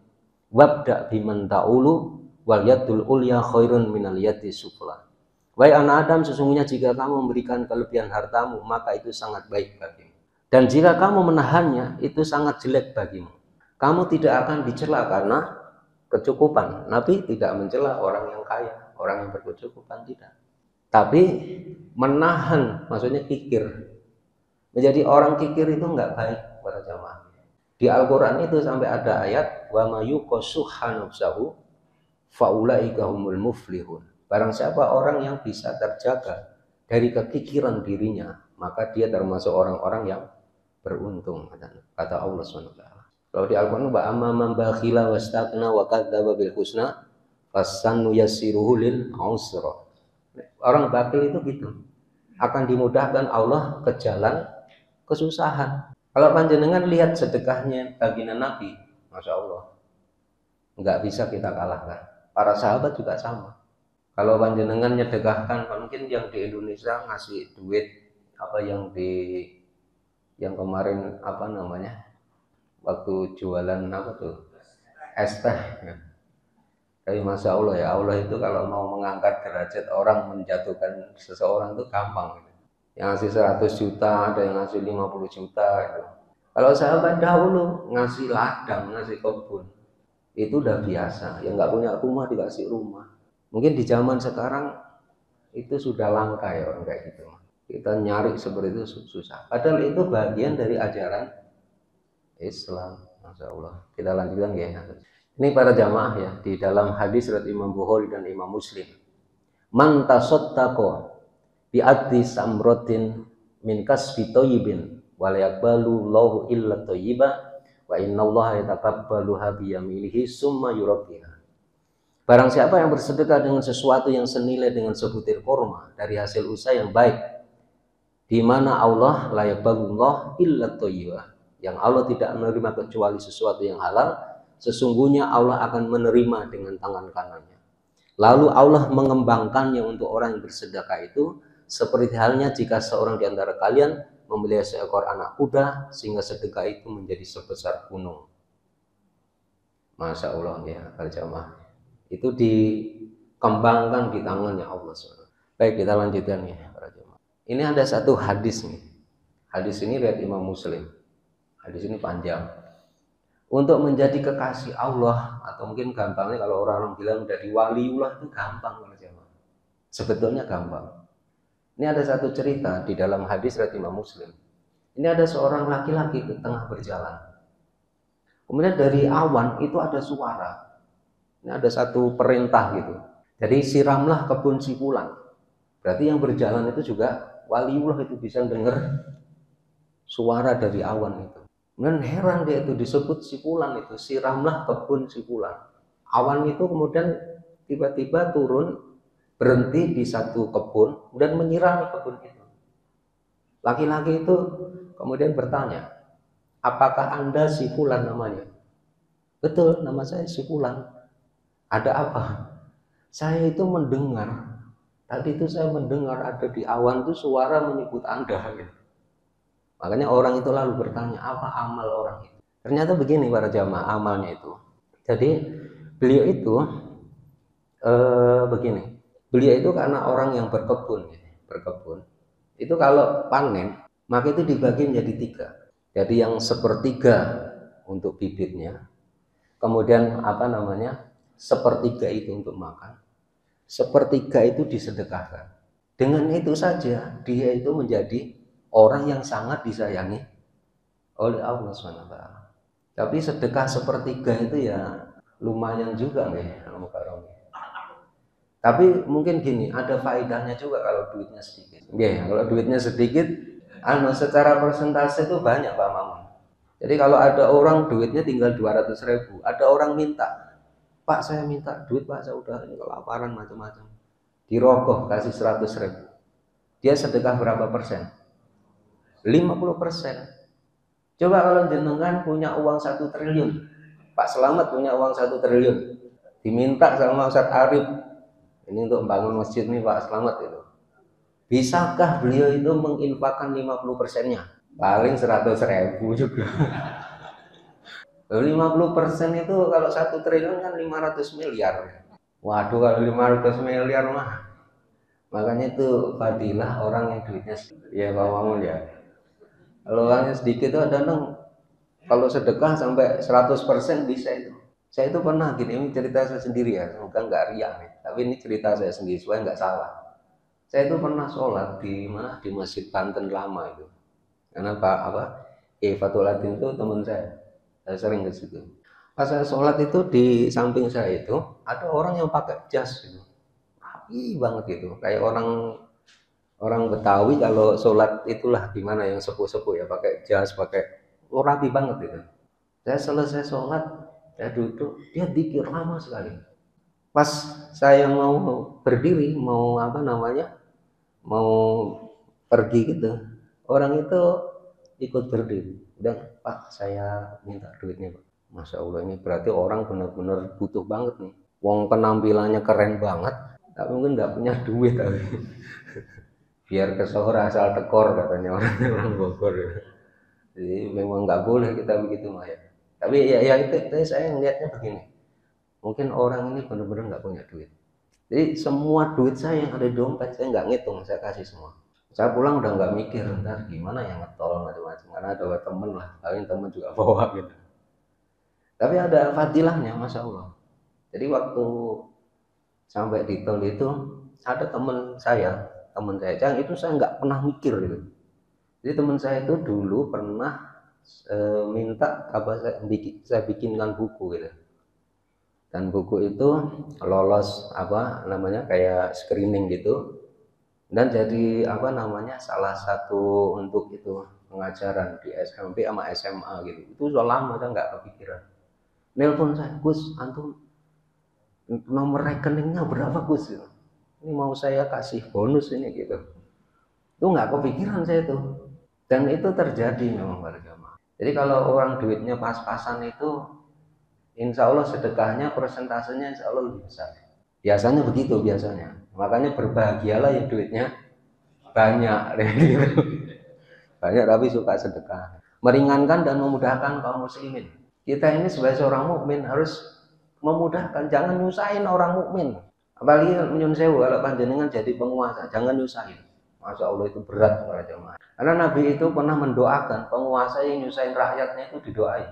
wabda biman ta'ulu wal yadul ulya khairun minal yadi sufla. Wahai anak Adam, sesungguhnya jika kamu memberikan kelebihan hartamu, maka itu sangat baik bagimu. Dan jika kamu menahannya, itu sangat jelek bagimu. Kamu tidak akan dicela karena kecukupan. Nabi tidak mencela orang yang kaya, orang yang berkecukupan, tidak. Tapi menahan, maksudnya kikir. Menjadi orang kikir itu enggak baik para jamaah. Di Al-Quran itu sampai ada ayat wa mayuqasuha nafsahu faulaika humul muflihun. Barang siapa orang yang bisa terjaga dari kekikiran dirinya, maka dia termasuk orang-orang yang beruntung, kata Allah SWT. Kalau di Al-Quran wa amma man bakhila wastaqna wa kadzdzaba bil husna Fasanu yassiruhu lil usra. Orang bakil itu gitu, akan dimudahkan Allah ke jalan kesusahan. Kalau panjenengan lihat sedekahnya baginda Nabi, Masya Allah, nggak bisa kita kalahkan. Para sahabat juga sama. Kalau panjenengan nyedekahkan, mungkin yang di Indonesia ngasih duit apa yang kemarin apa namanya, waktu jualan apa tuh, es teh. Tapi Masya Allah ya, Allah itu kalau mau mengangkat derajat orang, menjatuhkan seseorang itu gampang. Yang ngasih 100 juta, ada yang ngasih 50 juta gitu. Kalau sahabat dahulu ngasih ladang, ngasih kebun, itu udah biasa. Yang nggak punya rumah dikasih rumah. Mungkin di zaman sekarang itu sudah langka ya orang kayak gitu. Kita nyari seperti itu susah. Padahal itu bagian dari ajaran Islam. Masya Allah. Kita lanjutkan ya. Ini para jamaah ya, di dalam hadis riwayat Imam Bukhari dan Imam Muslim. Man tasaddaqo bi addi samratin min kasbi thayyibin wa la yaqbalu Allahu illa thayyiba wa innallaha yataqabbaluha bi yaminihi summa yurabbiha. Barang siapa yang bersedekah dengan sesuatu yang senilai dengan sebutir kurma dari hasil usaha yang baik, di mana Allah la yaqbalu Allah illa thayyiba, yang Allah tidak menerima kecuali sesuatu yang halal, sesungguhnya Allah akan menerima dengan tangan kanannya. Lalu Allah mengembangkannya untuk orang yang bersedekah itu, seperti halnya jika seorang di antara kalian memelihara seekor anak kuda sehingga sedekah itu menjadi sebesar gunung. Masya Allah ya, al-jamaah. Itu dikembangkan di tangannya Allah SWT. Baik, kita lanjutkan ya para jamaah. Ini ada satu hadis nih. Hadis ini riwayat Imam Muslim. Hadis ini panjang. Untuk menjadi kekasih Allah, atau mungkin gampangnya kalau orang-orang bilang dari waliullah itu gampang, sebetulnya gampang. Ini ada satu cerita di dalam hadis riwayat Imam Muslim. Ini ada seorang laki-laki di tengah berjalan. Kemudian dari awan itu ada suara. Ini ada satu perintah gitu. Jadi siramlah kebun si fulan. Berarti yang berjalan itu juga waliullah, itu bisa dengar suara dari awan itu. Kemudian heran dia, itu disebut si fulan, itu siramlah kebun si fulan. Awan itu kemudian tiba-tiba turun, berhenti di satu kebun, kemudian menyirami kebun itu. Laki-laki itu kemudian bertanya, apakah Anda si fulan namanya? Betul, nama saya si fulan. Ada apa? Saya itu mendengar, tadi itu saya mendengar ada di awan itu suara menyebut Anda gitu. Makanya orang itu lalu bertanya, apa amal orang itu? Ternyata begini para jamaah, amalnya itu. Jadi beliau itu begini. Beliau itu karena orang yang berkebun. Itu kalau panen, maka itu dibagi menjadi 3. Jadi yang sepertiga untuk bibitnya. Kemudian apa namanya? Sepertiga itu untuk makan. Sepertiga itu disedekahkan. Dengan itu saja dia itu menjadi orang yang sangat disayangi oleh Allah SWT. Tapi sedekah sepertiga itu ya lumayan juga nih. Tapi mungkin gini, ada faedahnya juga kalau duitnya sedikit. Kalau duitnya sedikit, secara persentase itu banyak Pak Mamun. Jadi kalau ada orang duitnya tinggal 200.000, ada orang minta, Pak saya minta duit Pak, saya udah ini kelaparan macam-macam. Dirogoh kasih 100.000. Dia sedekah berapa persen? 50%. Coba kalau jenengan punya uang 1 triliun, Pak Selamat punya uang 1 triliun, diminta sama Ustaz Arif, ini untuk membangun masjid nih Pak Selamat itu. Bisakah beliau itu menginfakkan 50%-nya? Paling 100.000 juga. 50% itu kalau 1 triliun kan 500 miliar. Waduh, kalau 500 miliar mah. Makanya itu fadilah orang yang duitnya ya Pak Mamun ya. Kalau orangnya sedikit itu kadang kalau sedekah sampai 100% bisa itu. Saya itu pernah gini, ini cerita saya sendiri ya, semoga nggak riak nih. Tapi ini cerita saya sendiri supaya nggak salah. Saya itu pernah sholat di mana, di Masjid Banten Lama itu. Karena Fatul Adin itu teman saya sering ke situ. Pas saya sholat itu di samping saya itu ada orang yang pakai jas gitu. Rapi banget gitu, kayak orang Betawi kalau sholat itulah gimana yang sepuh-sepuh ya, pakai jas, pakai rapi banget gitu. Saya selesai sholat, saya duduk, dia dzikir lama sekali. Pas saya mau berdiri, mau apa namanya, mau pergi gitu, orang itu ikut berdiri. Dan Pak, saya minta duitnya Pak. Masya Allah, ini berarti orang benar-benar butuh banget nih. Wong penampilannya keren banget, tapi mungkin nggak punya duit tapi. Biar kesohor asal tekor katanya orang Bogor. Jadi memang nggak boleh kita begitu Mah ya. Tapi ya itu saya ngelihatnya begini. Mungkin orang ini benar-benar nggak punya duit. Jadi semua duit saya yang ada di dompet saya nggak ngitung, saya kasih semua. Saya pulang udah nggak mikir ntar gimana yang ngetol macam-macam, karena ada temen lah, paling temen juga bawa gitu. Tapi ada fadilahnya, masya Allah. Jadi waktu sampai di tol itu ada teman saya, yang itu saya nggak pernah mikir gitu. Jadi teman saya itu dulu pernah minta apa saya bikinkan buku gitu. Dan buku itu lolos apa namanya kayak screening gitu, dan jadi apa namanya salah satu untuk itu pengajaran di SMP sama SMA gitu. Itu sudah lama saya nggak kepikiran. Nelpon saya, Gus, antum nomor rekeningnya berapa Gus? Ini mau saya kasih bonus ini gitu. Itu nggak kepikiran saya tuh. Dan itu terjadi memang berjamaah. Jadi kalau orang duitnya pas-pasan itu, insya Allah sedekahnya persentasenya insya Allah lebih besar. Biasanya begitu biasanya. Makanya berbahagialah yang duitnya banyak. Banyak tapi suka sedekah. Meringankan dan memudahkan kaum muslimin. Kita ini sebagai seorang mukmin harus memudahkan, jangan nyusahin orang mukmin. Apalagi nyun sewu kalau panjenengan jadi penguasa, jangan nyusahin. Masya Allah itu berat para jemaah. Karena Nabi itu pernah mendoakan penguasa yang nyusahin rakyatnya itu didoain.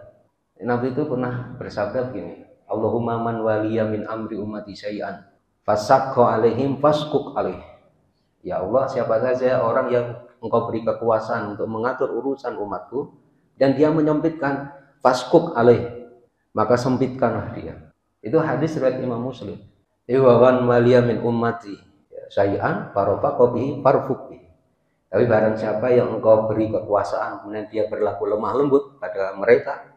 Nabi itu pernah bersabda begini, Allahumma man waliya min amri ummati syai'an fasaqqa alaihim fasquq alaih. Ya Allah, siapa saja orang yang engkau beri kekuasaan untuk mengatur urusan umatku dan dia menyempitkan, fasquq alaih, maka sempitkanlah dia. Itu hadis riwayat Imam Muslim. Iwawan waliya min ummati syai'an farofaqa bihi farfuq bihi. Tapi barang siapa yang engkau beri kekuasaan kemudian dia berlaku lemah lembut pada mereka,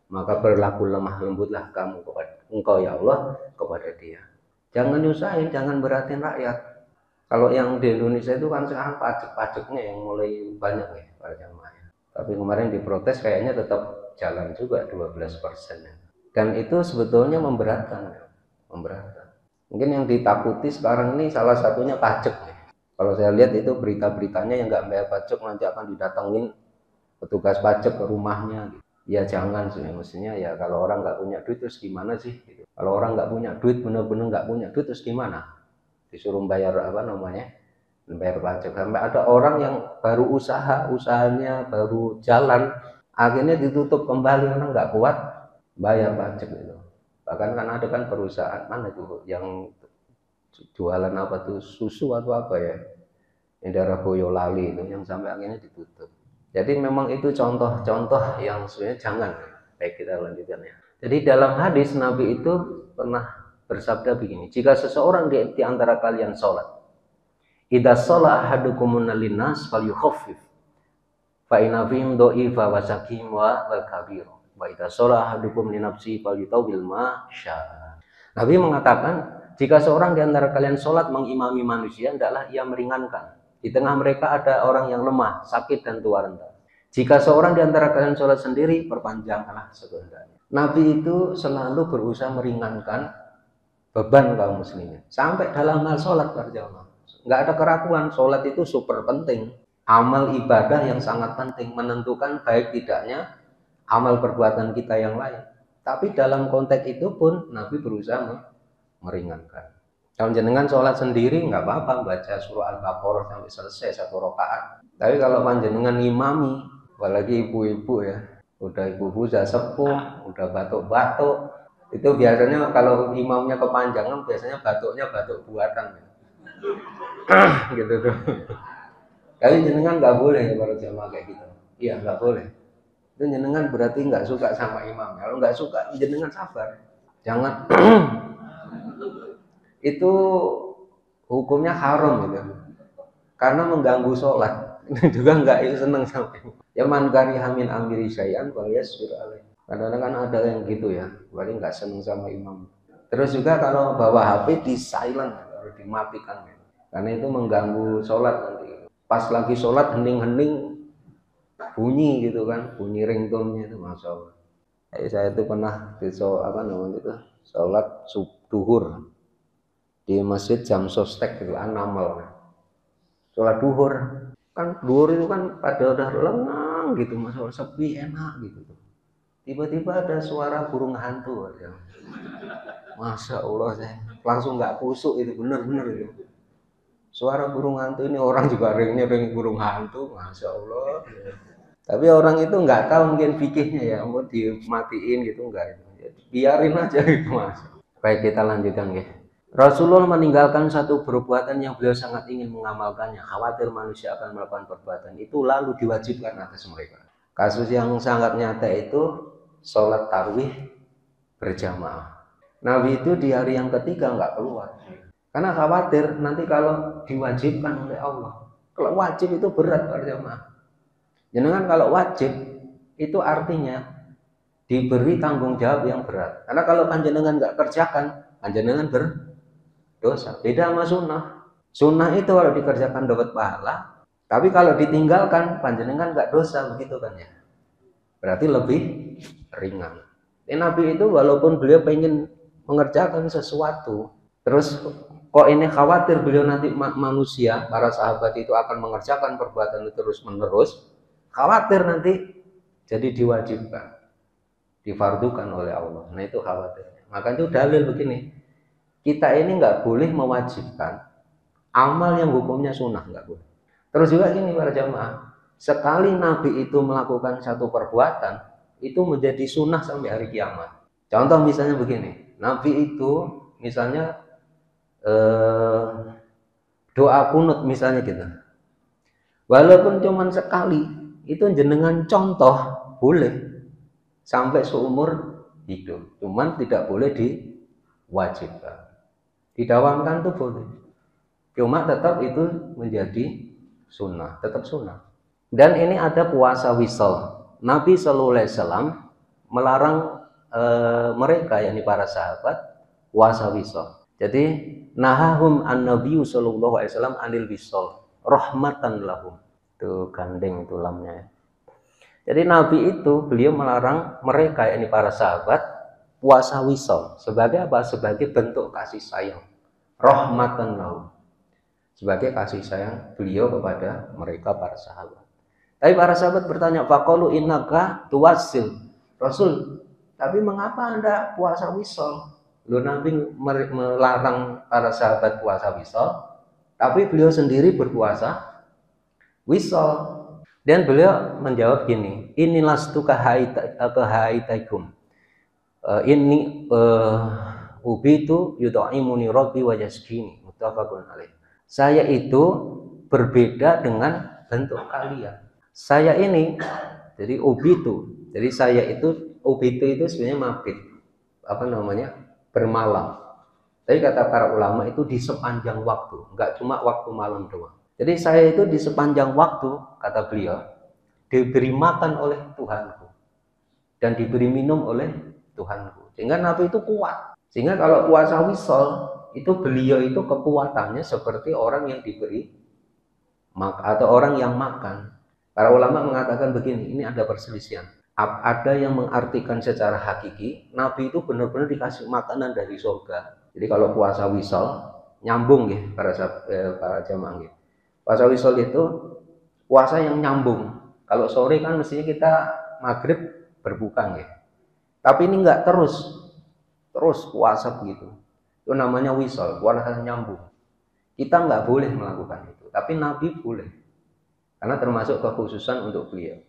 maka berlaku lemah lembutlah kamu kepada engkau ya Allah kepada dia. Jangan nyusahin, jangan beratin rakyat. Kalau yang di Indonesia itu kan sekarang pajak-pajaknya yang mulai banyak ya para jamaah. Tapi kemarin diprotes kayaknya tetap jalan juga 12%. Dan itu sebetulnya memberatkan. Mungkin yang ditakuti sekarang ini salah satunya pajak ya. Kalau saya lihat itu berita-beritanya yang nggak bayar pajak nanti akan didatengin petugas pajak ke rumahnya gitu. Ya jangan sih, mestinya ya kalau orang nggak punya duit terus gimana sih gitu. Kalau orang nggak punya duit, bener-bener nggak punya duit terus gimana, disuruh bayar apa namanya, bayar pajak. Sampai ada orang yang baru usahanya baru jalan akhirnya ditutup kembali karena nggak kuat bayar pajak gitu. Bahkan kan ada kan perusahaan mana tuh yang jualan apa tuh susu atau apa ya, yang daerah Boyolali itu yang sampai akhirnya ditutup. Jadi memang itu contoh-contoh yang sebenarnya jangan. Baik, kita lanjutkan ya. Jadi dalam hadis Nabi itu pernah bersabda begini, jika seseorang di antara kalian sholat, idza shalla ahadukum linnas falyukhaffif fa inna fihim dha'ifa wa sakim wa kabir wa idza shalla ahadukum li nafsi falyutawil ma syaa. Nabi mengatakan, jika seorang di antara kalian sholat mengimami manusia, hendaklah ia meringankan. Di tengah mereka ada orang yang lemah, sakit, dan tua renta. Jika seorang di antara kalian sholat sendiri, perpanjangkanlah sekehendaknya. Nabi itu selalu berusaha meringankan beban kaum muslimin. Sampai dalam hal sholat berjamaah. Nggak ada keraguan, sholat itu super penting. Amal ibadah yang sangat penting, menentukan baik tidaknya amal perbuatan kita yang lain. Tapi dalam konteks itu pun Nabi berusaha meringankan. Kalau jenengan sholat sendiri nggak apa-apa baca surah Al-Baqarah sampai selesai 1 rakaat. Tapi kalau panjenengan ngimami, apalagi ibu-ibu ya, udah ibu-ibu sudah sepuh, udah batuk-batuk, itu biasanya kalau imamnya kepanjangan biasanya batuknya batuk buatan. Gitu tuh. Tapi jenengan nggak boleh ya para jamaah kayak gitu. Iya nggak boleh. Itu jenengan berarti nggak suka sama imam. Kalau nggak suka jenengan sabar. Jangan itu hukumnya haram gitu, karena mengganggu sholat. Juga nggak seneng sama imam. Ya man kariha min amri syai'an falyasbir alaih. Kadang-kadang kan ada yang gitu ya, berarti nggak seneng sama imam. Terus juga kalau bawa HP di silent, harus dimatikan, karena itu mengganggu sholat nanti. Pas lagi sholat hening-hening bunyi gitu kan, bunyi ringtone-nya itu, masya Allah. Saya itu pernah di sholat duhur di masjid Jam Sostek gitu, Namal. Sholat duhur kan, duhur itu kan pada udah lengang gitu, masya Allah, sepi enak gitu. Tiba-tiba ada suara burung hantu aja. Masya Allah, saya langsung nggak kusuk itu, bener-bener itu. Suara burung hantu ini, orang juga ring burung hantu, masya Allah. Tapi orang itu nggak tahu mungkin fikihnya ya, mau dimatiin gitu enggak itu. Biarin aja gitu mas. Baik, kita lanjutkan ya. Rasulullah meninggalkan satu perbuatan yang beliau sangat ingin mengamalkannya, khawatir manusia akan melakukan perbuatan itu, lalu diwajibkan atas mereka. Kasus yang sangat nyata itu sholat tarawih berjamaah. Nabi itu di hari yang ketiga nggak keluar, karena khawatir nanti kalau diwajibkan oleh Allah. Kalau wajib itu berat berjamaah. Jangan kalau wajib itu artinya diberi tanggung jawab yang berat. Karena kalau panjenengan nggak kerjakan, panjenengan berdosa. Beda sama sunnah. Sunnah itu kalau dikerjakan dapat pahala, tapi kalau ditinggalkan panjenengan nggak dosa, begitu kan ya. Berarti lebih ringan. Nabi itu walaupun beliau pengen mengerjakan sesuatu, terus kok ini khawatir beliau nanti manusia, para sahabat itu akan mengerjakan perbuatan itu terus menerus, khawatir nanti jadi diwajibkan, difardukan oleh Allah. Nah itu khawatirnya. Maka itu dalil begini, kita ini nggak boleh mewajibkan amal yang hukumnya sunnah, nggak boleh. Terus juga gini para jamaah, sekali Nabi itu melakukan satu perbuatan itu menjadi sunnah sampai hari kiamat. Contoh misalnya begini, Nabi itu misalnya doa kunut misalnya gitu, walaupun cuma sekali, itu jenengan contoh boleh sampai seumur hidup, cuman tidak boleh diwajibkan. Didawamkan tuh boleh, cuma tetap itu menjadi sunnah, tetap sunnah. Dan ini ada puasa wisal. Nabi Shallallahu Alaihi Wasallam melarang mereka, yakni para sahabat, puasa wisal. Jadi nahahum an Nabiyyu Shallallahu Alaihi Wasallam anil wisal rahmatan lahum. Itu gandeng itu lamnya. Jadi Nabi itu beliau melarang mereka, yakni para sahabat, puasa wisal. Sebagai apa? Sebagai bentuk kasih sayang. Rahmatan lahum. Sebagai kasih sayang beliau kepada mereka para sahabat. Tapi para sahabat bertanya, faqalu innaka tuwassil. Rasul, tapi mengapa Anda puasa wisal? Lalu Nabi melarang para sahabat puasa wisal, tapi beliau sendiri berpuasa wisal. Dan beliau menjawab gini, inilastu kahaitaikum. Ini ubitu yudha'imuni rabbi wa yaskini. Muttafaqun alaih. Saya itu berbeda dengan bentuk kalian. Saya ini, jadi ubitu. Jadi saya itu, ubitu itu sebenarnya mabit. Apa namanya? Bermalam. Tapi kata para ulama itu di sepanjang waktu, enggak cuma waktu malam doang. Jadi saya itu di sepanjang waktu, kata beliau, diberi makan oleh Tuhanku dan diberi minum oleh Tuhanku. Sehingga Nabi itu kuat. Sehingga kalau puasa wisal itu beliau itu kekuatannya seperti orang yang diberi atau orang yang makan. Para ulama mengatakan begini, ini ada perselisihan. Ada yang mengartikan secara hakiki, Nabi itu benar-benar dikasih makanan dari surga. Jadi kalau puasa wisal, nyambung ya para jamaah ya. Puasa wisal itu puasa yang nyambung. Kalau sore kan mestinya kita maghrib berbuka ya. Tapi ini enggak terus puasa begitu. Itu namanya wisal, puasa nyambung. Kita enggak boleh melakukan itu, tapi Nabi boleh. Karena termasuk kekhususan untuk beliau.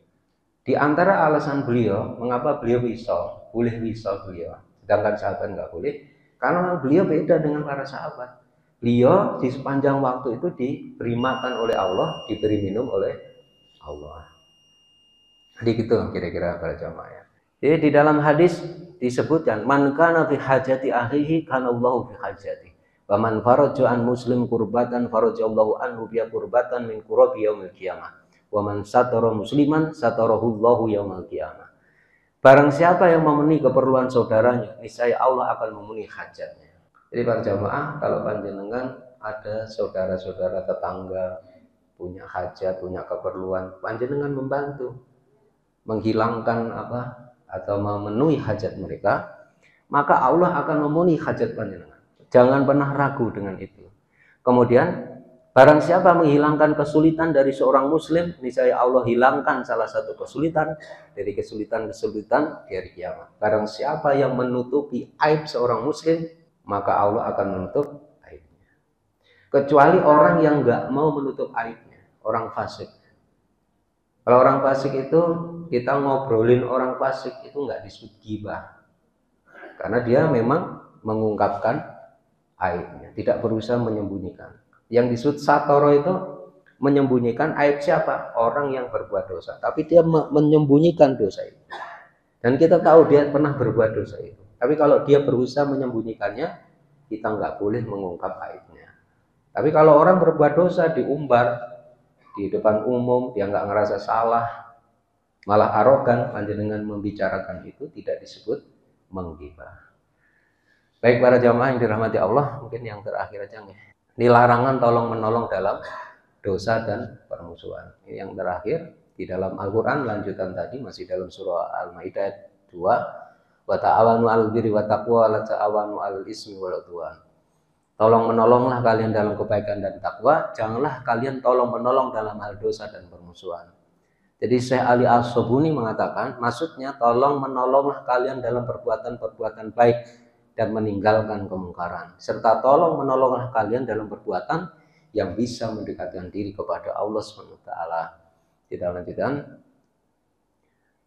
Di antara alasan beliau, mengapa beliau wisal, boleh wisal beliau, sedangkan sahabat nggak boleh, karena beliau beda dengan para sahabat. Beliau di sepanjang waktu itu diberi makan oleh Allah, diberi minum oleh Allah. Jadi gitu kira-kira para jamaah ya. Jadi di dalam hadis disebutkan, man kana fi hajati akhihi kana Allahu fi hajati. Wa man faraja an muslim kurbatan farajallahu anhu bi kurbatan min kurabi yaumil qiyamah. Wa man satara musliman satarahu Allahu yaumil qiyamah. Barang siapa yang memenuhi keperluan saudaranya, niscaya Allah akan memenuhi hajatnya. Jadi para jamaah, kalau panjenengan ada saudara-saudara tetangga punya hajat, punya keperluan, panjenengan membantu menghilangkan atau memenuhi hajat mereka, maka Allah akan memenuhi hajat panjenengan. Jangan pernah ragu dengan itu. Kemudian barang siapa menghilangkan kesulitan dari seorang muslim, niscaya Allah hilangkan salah satu kesulitan dari kesulitan-kesulitan di hari kiamat. Barang siapa yang menutupi aib seorang muslim, maka Allah akan menutup aibnya. Kecuali orang yang nggak mau menutup aibnya, orang fasik. Kalau orang fasik itu, kita ngobrolin orang fasik itu nggak disebut ghibah, karena dia memang mengungkapkan aibnya, tidak berusaha menyembunyikan. Yang disebut satoro itu menyembunyikan aib siapa? Orang yang berbuat dosa, tapi dia menyembunyikan dosa itu. Dan kita tahu dia pernah berbuat dosa itu. Tapi kalau dia berusaha menyembunyikannya, kita nggak boleh mengungkap aibnya. Tapi kalau orang berbuat dosa diumbar di depan umum, dia nggak ngerasa salah, malah arogan, panjenengan membicarakan itu tidak disebut menggibah. Baik para jamaah yang dirahmati Allah, mungkin yang terakhir aja nih. Ini larangan tolong menolong dalam dosa dan permusuhan. Ini yang terakhir di dalam Al-Quran, lanjutan tadi masih dalam surah Al-Maidah 2. Wa ta'awanu 'alal birri wa taqwa wa la ta'awanu 'alal ismi wal 'udwan. Tolong menolonglah kalian dalam kebaikan dan takwa, janganlah kalian tolong menolong dalam hal dosa dan permusuhan. Jadi Syekh Ali As-Sobuni mengatakan, maksudnya tolong menolonglah kalian dalam perbuatan-perbuatan baik dan meninggalkan kemungkaran, serta tolong menolonglah kalian dalam perbuatan yang bisa mendekatkan diri kepada Allah SWT. Kita lanjutkan.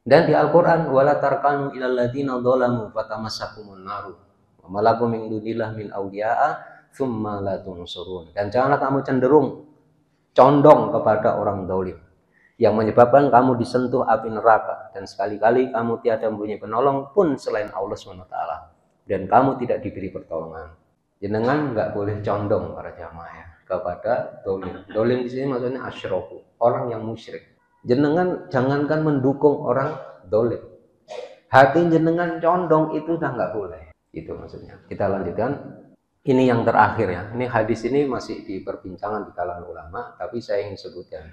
Dan di Al-Quran, wala tarkanu ilal ladzina dzalamu fatamassakumun naru wa malakum min dunillah min awliya'a tsumma la tunsurun. Dan janganlah kamu cenderung condong kepada orang zalim yang menyebabkan kamu disentuh api neraka, dan sekali-kali kamu tiada mempunyai penolong pun selain Allah SWT, dan kamu tidak diberi pertolongan. Jenengan nggak boleh condong para jamaah ya kepada dolim. Dolim di sini maksudnya asyraku, orang yang musyrik. Jenengan jangankan mendukung orang dolim, hati jenengan condong itu udah nggak boleh. Itu maksudnya. Kita lanjutkan. Ini yang terakhir ya. Ini hadis ini masih diperbincangan di kalangan ulama, tapi saya ingin sebutkan.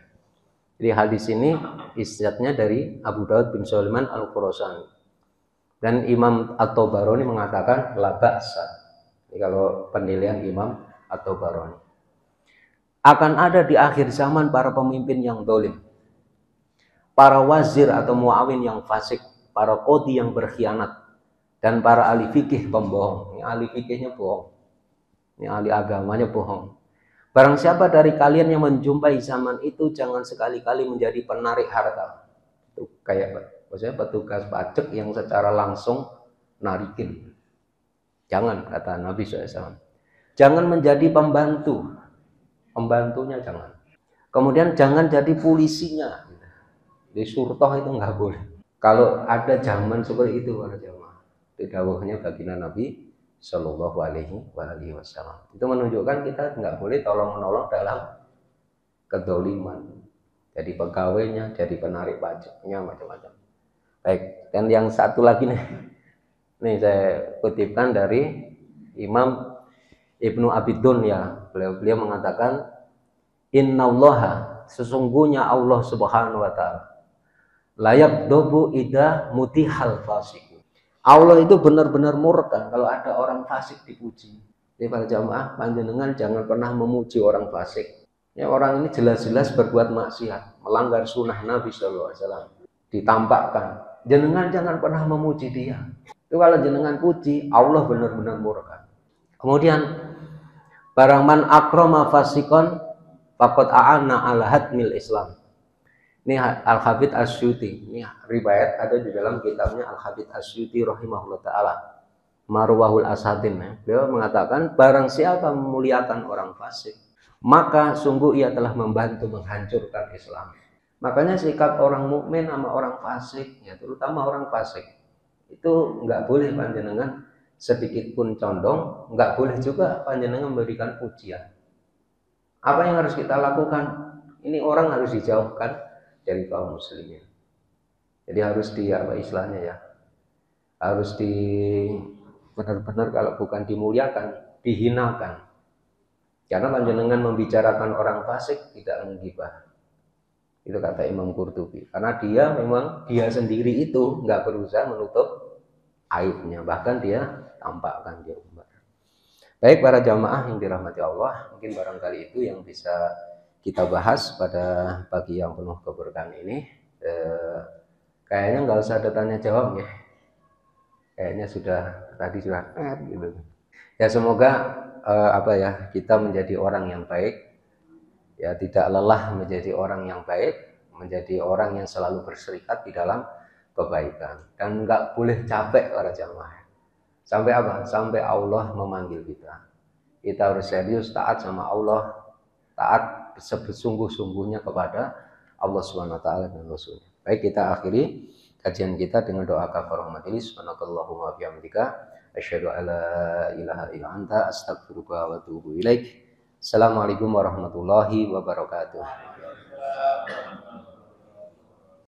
Jadi hadis ini isnadnya dari Abu Daud bin Sulaiman Al-Khurasani. Dan Imam At-Tabarani mengatakan la ba'sa. Ini kalau penilaian Imam At-Tabarani. Akan ada di akhir zaman para pemimpin yang dolim, para wazir atau muawin yang fasik, para qadhi yang berkhianat, dan para ahli fikih pembohong. Ini ahli fikihnya bohong, ini ahli agamanya bohong. Barang siapa dari kalian yang menjumpai zaman itu, jangan sekali-kali menjadi penarik harta. Itu kayak maksudnya petugas pajak yang secara langsung narikin. Jangan, kata Nabi SAW. Jangan menjadi pembantu, pembantunya jangan. Kemudian jangan jadi polisinya. Di surtoh itu nggak boleh. Kalau ada zaman seperti itu para jamaah, itu dawuhnya baginda Nabi Shallallahu Alaihi Wasallam. Itu menunjukkan kita nggak boleh tolong menolong dalam kedoliman. Jadi pegawainya, jadi penarik pajaknya, macam-macam. Baik, dan yang satu lagi nih saya kutipkan dari Imam Ibnu Abi Dunya. Beliau mengatakan, Innallaha, sesungguhnya Allah Subhanahu Wa Taala, layak dobu ida mutihal fasik. Allah itu benar-benar murka kalau ada orang fasik dipuji. Jadi para jamaah, panjenengan jangan pernah memuji orang fasik. Ya, orang ini jelas-jelas berbuat maksiat, melanggar sunnah Nabi SAW, ditampakkan. Jenengan jangan pernah memuji dia. Itu kalau jenengan puji, Allah benar-benar murka. Kemudian, barang man akrama fasikon faqad a'ana ala hadmil Islam. Ini Al-Hafidz Asyuti, ini riwayat ada di dalam kitabnya Al-Hafidz Asyuti rahimahullah ta'ala, Marwahul Asadin. Beliau mengatakan, barang siapa memuliakan orang fasik, maka sungguh ia telah membantu menghancurkan Islam. Makanya sikap orang mukmin sama orang fasik, ya terutama orang fasik, itu nggak boleh panjenengan sedikit pun condong, nggak boleh juga panjenengan memberikan pujian. Apa yang harus kita lakukan? Ini orang harus dijauhkan dari kaum muslimin. Jadi harus apa istilahnya ya, harus benar-benar kalau bukan dimuliakan, dihinakan. Karena panjenengan membicarakan orang fasik tidak menggibah. Itu kata Imam Qurtubi. Karena dia sendiri itu nggak berusaha menutup aibnya, bahkan dia tampakkan, dia umbar. Baik para jamaah yang dirahmati Allah, mungkin barangkali itu yang bisa kita bahas pada pagi yang penuh keberkahan ini. Kayaknya nggak usah ada tanya jawab ya. Kayaknya tadi sudah gitu. Ya semoga kita menjadi orang yang baik, ya tidak lelah menjadi orang yang baik, menjadi orang yang selalu berserikat di dalam kebaikan, dan nggak boleh capek para jamaah. Sampai apa? Sampai Allah memanggil kita. Kita harus serius taat sama Allah, taat sesungguh-sungguhnya kepada Allah Subhanahu wa taala dan Rasulnya. Baik, kita akhiri kajian kita dengan doa kafaratul majelis. Subhanakallahumma wa bihamdika asyhadu an la ilaha illa anta astaghfiruka wa atubu ilaik. Assalamualaikum warahmatullahi wabarakatuh.